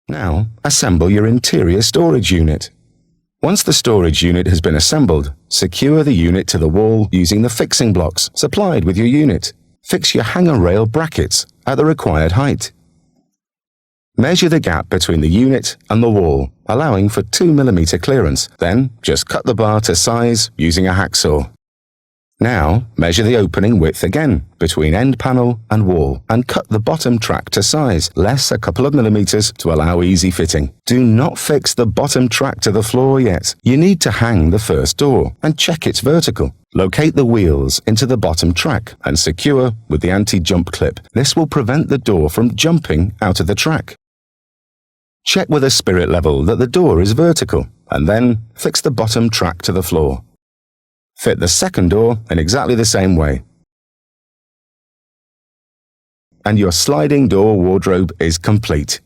Now, assemble your interior storage unit. Once the storage unit has been assembled, secure the unit to the wall using the fixing blocks supplied with your unit. Fix your hanger rail brackets at the required height. Measure the gap between the unit and the wall, allowing for 2 mm clearance. Then, just cut the bar to size using a hacksaw. Now, measure the opening width again between end panel and wall and cut the bottom track to size, less a couple of millimeters to allow easy fitting. Do not fix the bottom track to the floor yet. You need to hang the first door and check it's vertical. Locate the wheels into the bottom track and secure with the anti-jump clip. This will prevent the door from jumping out of the track. Check with a spirit level that the door is vertical and then fix the bottom track to the floor. Fit the second door in exactly the same way. And your sliding door wardrobe is complete.